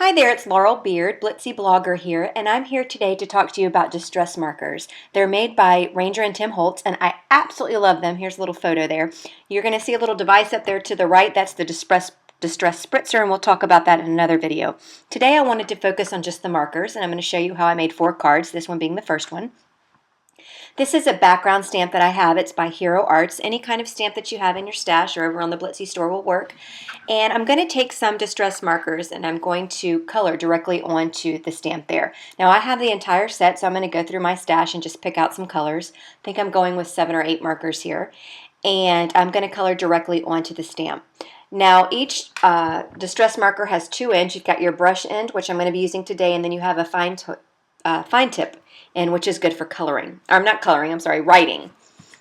Hi there, it's Laurel Beard, Blitsy blogger here, and I'm here today to talk to you about distress markers. They're made by Ranger and Tim Holtz, and I absolutely love them. Here's a little photo there. You're going to see a little device up there to the right. That's the distress spritzer, and we'll talk about that in another video. Today I wanted to focus on just the markers, and I'm going to show you how I made 4 cards, this one being the first one. This is a background stamp that I have. It's by Hero Arts. Any kind of stamp that you have in your stash or over on the Blitsy store will work. And I'm going to take some distress markers and I'm going to color directly onto the stamp there. Now I have the entire set, so I'm going to go through my stash and just pick out some colors. I think I'm going with 7 or 8 markers here. And I'm going to color directly onto the stamp. Now each distress marker has 2 ends. You've got your brush end, which I'm going to be using today, and then you have a fine tip, and which is good for coloring. Or not coloring, I'm sorry, writing.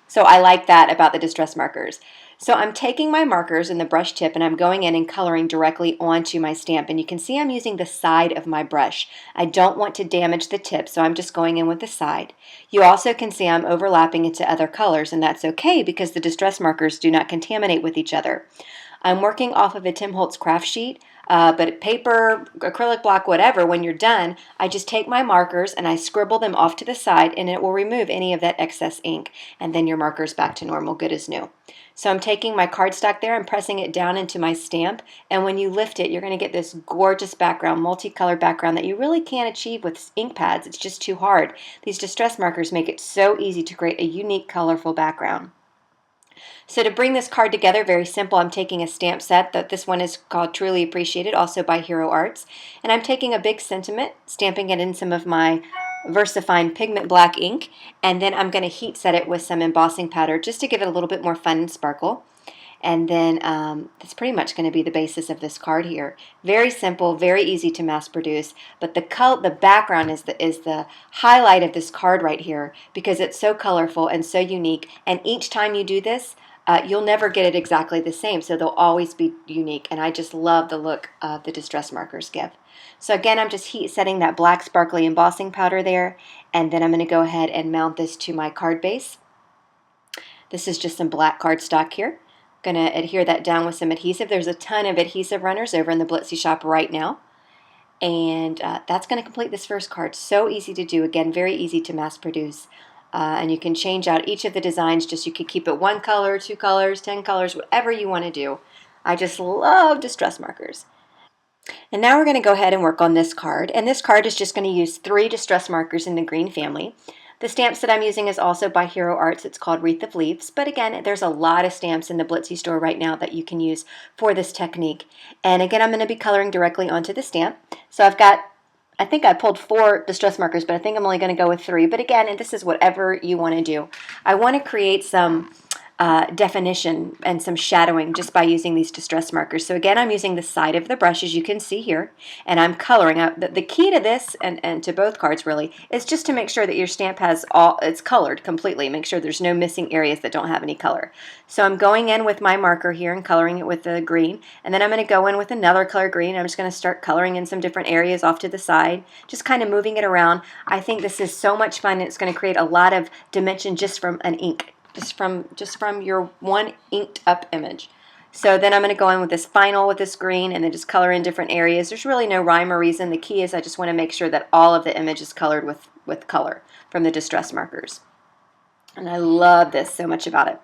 So I like that about the distress markers. So I'm taking my markers and the brush tip and I'm going in and coloring directly onto my stamp. And you can see I'm using the side of my brush. I don't want to damage the tip, so I'm just going in with the side. You also can see I'm overlapping into other colors, and that's okay because the distress markers do not contaminate with each other. I'm working off of a Tim Holtz craft sheet, but paper, acrylic block, whatever, when you're done, I just take my markers and I scribble them off to the side and it will remove any of that excess ink, and then your marker's back to normal, good as new. So I'm taking my cardstock there and pressing it down into my stamp, and when you lift it, you're going to get this gorgeous background, multicolored background that you really can't achieve with ink pads. It's just too hard. These distress markers make it so easy to create a unique, colorful background. So to bring this card together, very simple, I'm taking a stamp set. This one is called Truly Appreciated, also by Hero Arts. And I'm taking a big sentiment, stamping it in some of my VersaFine pigment black ink, and then I'm going to heat set it with some embossing powder just to give it a little bit more fun and sparkle. And then that's pretty much going to be the basis of this card here. Very simple, very easy to mass produce, but the background is the highlight of this card right here because it's so colorful and so unique. And each time you do this, you'll never get it exactly the same, so they'll always be unique. And I just love the look of the distress markers give. So again, I'm just heat setting that black sparkly embossing powder there, and then I'm going to go ahead and mount this to my card base. This is just some black cardstock here. Going to adhere that down with some adhesive. There's a ton of adhesive runners over in the Blitsy shop right now. And that's going to complete this first card. So easy to do. Again, very easy to mass produce. And you can change out each of the designs. Just you could keep it 1 color, 2 colors, 10 colors, whatever you want to do. I just love distress markers. And now we're going to go ahead and work on this card. And this card is just going to use 3 distress markers in the green family. The stamps that I'm using is also by Hero Arts. It's called Wreath of Leaves. But again, there's a lot of stamps in the Blitsy store right now that you can use for this technique. And again, I'm going to be coloring directly onto the stamp. So I think I pulled 4 distress markers, but I think I'm only going to go with 3. But again, and this is whatever you want to do. I want to create some definition and some shadowing just by using these distress markers. So again, I'm using the side of the brush, as you can see here, and I'm coloring out. The key to this and to both cards really is just to make sure that your stamp has it's colored completely. Make sure there's no missing areas that don't have any color. So I'm going in with my marker here and coloring it with the green, and then I'm going to go in with another color green. I'm just going to start coloring in some different areas off to the side, just kind of moving it around. I think this is so much fun. It's going to create a lot of dimension just from an ink. Just from your one inked up image. So then I'm going to go in with this final with this green and then just color in different areas. There's really no rhyme or reason. The key is I just want to make sure that all of the image is colored with color from the distress markers. And I love this so much about it.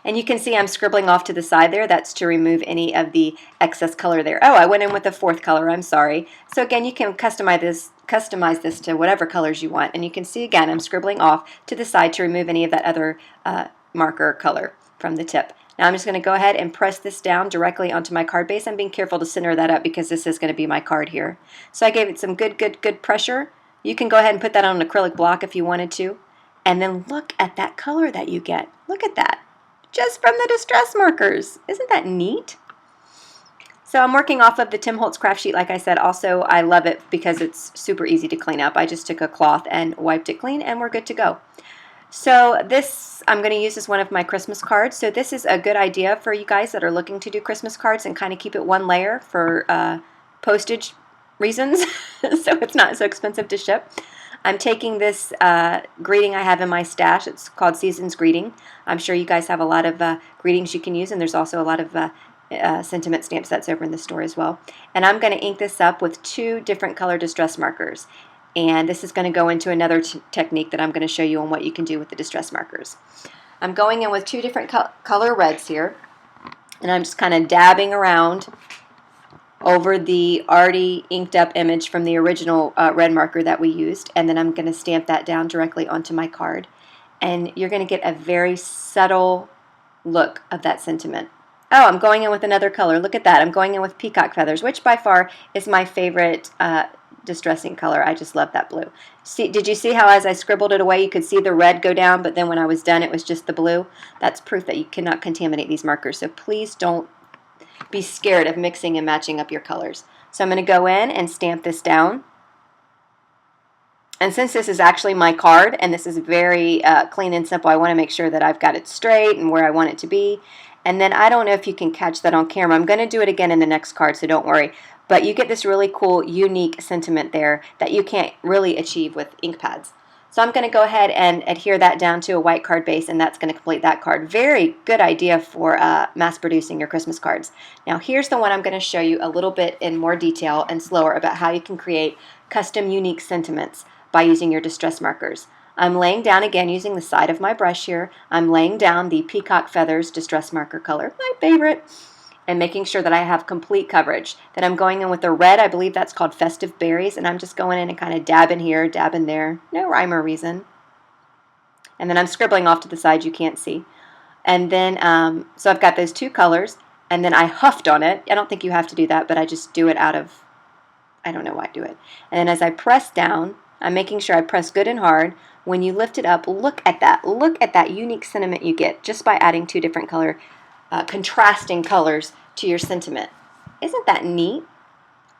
And you can see I'm scribbling off to the side there. That's to remove any of the excess color there. Oh, I went in with a 4th color. I'm sorry. So again, you can customize this to whatever colors you want. And you can see again, I'm scribbling off to the side to remove any of that other marker color from the tip. Now I'm just going to go ahead and press this down directly onto my card base. I'm being careful to center that up because this is going to be my card here. So I gave it some good pressure. You can go ahead and put that on an acrylic block if you wanted to. And then look at that color that you get. Look at that. Just from the distress markers. Isn't that neat? So I'm working off of the Tim Holtz craft sheet, like I said. Also, I love it because it's super easy to clean up. I just took a cloth and wiped it clean, and we're good to go. So this I'm going to use as one of my Christmas cards. So this is a good idea for you guys that are looking to do Christmas cards and kind of keep it 1 layer for postage reasons, so it's not so expensive to ship. I'm taking this greeting I have in my stash. It's called Season's Greeting. I'm sure you guys have a lot of greetings you can use, and there's also a lot of sentiment stamp sets over in the store as well. And I'm going to ink this up with 2 different color distress markers. And this is going to go into another technique that I'm going to show you on what you can do with the distress markers. I'm going in with 2 different color reds here, and I'm just kind of dabbing around over the already inked up image from the original red marker that we used, and then I'm going to stamp that down directly onto my card. And you're going to get a very subtle look of that sentiment. Oh, I'm going in with another color. Look at that. I'm going in with peacock feathers, which by far is my favorite distressing color. I just love that blue. See, did you see how as I scribbled it away, you could see the red go down, but then when I was done, it was just the blue? That's proof that you cannot contaminate these markers, so please don't be scared of mixing and matching up your colors. So I'm going to go in and stamp this down. And since this is actually my card, and this is very clean and simple, I want to make sure that I've got it straight and where I want it to be. And then I don't know if you can catch that on camera. I'm going to do it again in the next card, so don't worry. But you get this really cool, unique sentiment there that you can't really achieve with ink pads. So I'm going to go ahead and adhere that down to a white card base, and that's going to complete that card. Very good idea for mass producing your Christmas cards. Now here's the one I'm going to show you a little bit in more detail and slower about how you can create custom unique sentiments by using your distress markers. I'm laying down again using the side of my brush here. I'm laying down the Peacock Feathers distress marker color, my favorite, and making sure that I have complete coverage. Then I'm going in with the red, I believe that's called Festive Berries, and I'm just going in and kind of dabbing here, dabbing there, no rhyme or reason. And then I'm scribbling off to the side you can't see. And then, so I've got those 2 colors, and then I huffed on it. I don't think you have to do that, but I just do it out of, I don't know why I do it. And then as I press down, I'm making sure I press good and hard. When you lift it up, look at that. Look at that unique sentiment you get just by adding 2 different color contrasting colors to your sentiment. Isn't that neat?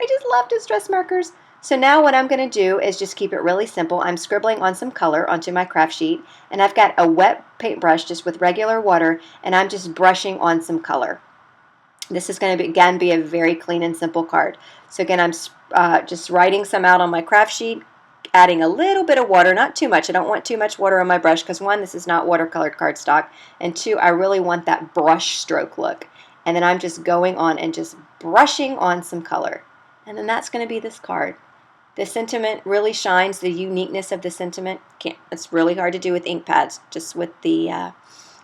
I just love distress markers. So now what I'm going to do is just keep it really simple. I'm scribbling on some color onto my craft sheet, and I've got a wet paintbrush just with regular water, and I'm just brushing on some color. This is going to again be a very clean and simple card. So again, I'm just writing some out on my craft sheet, adding a little bit of water, not too much. I don't want too much water on my brush because 1, this is not watercolored cardstock, and 2, I really want that brush stroke look. And then I'm just going on and just brushing on some color. And then that's going to be this card. The sentiment really shines, the uniqueness of the sentiment. It's really hard to do with ink pads, just with the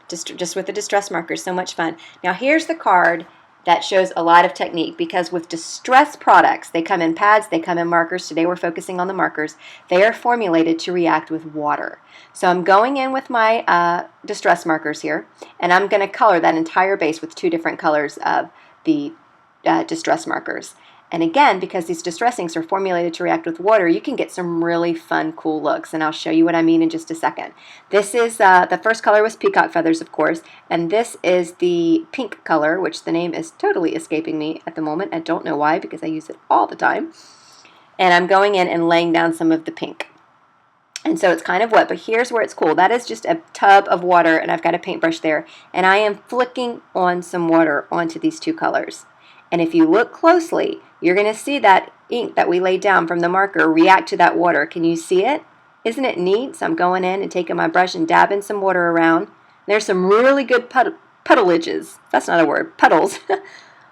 distress markers. So much fun. Now here's the card that shows a lot of technique, because with distress products, they come in pads, they come in markers. Today we're focusing on the markers. They are formulated to react with water. So I'm going in with my distress markers here, and I'm going to color that entire base with 2 different colors of the distress markers. And again, because these distress inks are formulated to react with water, you can get some really fun, cool looks, and I'll show you what I mean in just a second. This is, the first color was Peacock Feathers, of course, and this is the pink color, which the name is totally escaping me at the moment. I don't know why, because I use it all the time. And I'm going in and laying down some of the pink. And so it's kind of wet, but here's where it's cool. That is just a tub of water, and I've got a paintbrush there, and I am flicking on some water onto these 2 colors. And if you look closely, you're going to see that ink that we laid down from the marker react to that water. Can you see it? Isn't it neat? So I'm going in and taking my brush and dabbing some water around. There's some really good puddleages. That's not a word. Puddles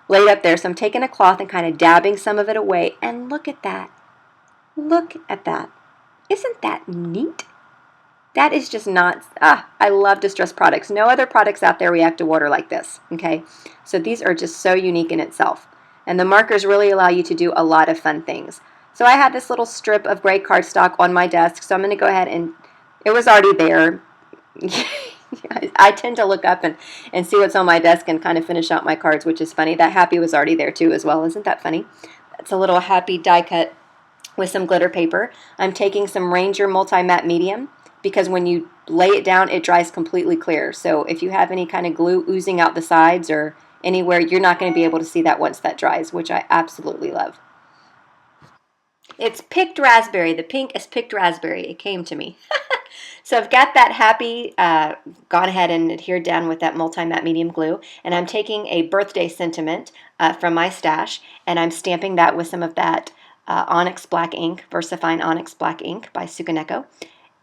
laid up there. So I'm taking a cloth and kind of dabbing some of it away. And look at that. Look at that. Isn't that neat? That is just not, I love distress products. No other products out there react to water like this, okay? So these are just so unique in itself. And the markers really allow you to do a lot of fun things. So I had this little strip of gray cardstock on my desk, so I'm going to go ahead and, it was already there. I tend to look up and see what's on my desk and kind of finish out my cards, which is funny. That happy was already there too as well. Isn't that funny? That's a little happy die cut with some glitter paper. I'm taking some Ranger Multi-Matte Medium, because when you lay it down, it dries completely clear. So if you have any kind of glue oozing out the sides or anywhere, you're not going to be able to see that once that dries, which I absolutely love. It's picked raspberry. The pink is picked raspberry. It came to me. So I've got that happy, gone ahead and adhered down with that multi-matte medium glue, and I'm taking a birthday sentiment from my stash, and I'm stamping that with some of that Onyx Black ink, VersaFine Onyx Black ink by Sukaneko.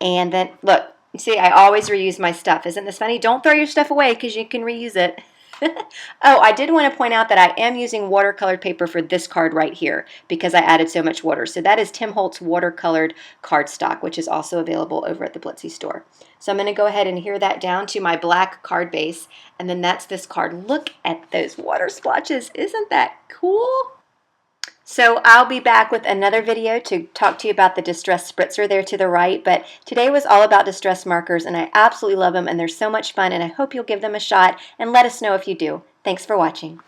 And then, look, see, I always reuse my stuff. Isn't this funny? Don't throw your stuff away because you can reuse it. Oh, I did want to point out that I am using watercolored paper for this card right here because I added so much water. So that is Tim Holtz watercolored cardstock, which is also available over at the Blitsy store. So I'm going to go ahead and adhere that down to my black card base, and then that's this card. Look at those water splotches. Isn't that cool? So I'll be back with another video to talk to you about the distress spritzer there to the right, but today was all about distress markers, and I absolutely love them, and they're so much fun, and I hope you'll give them a shot and let us know if you do. Thanks for watching.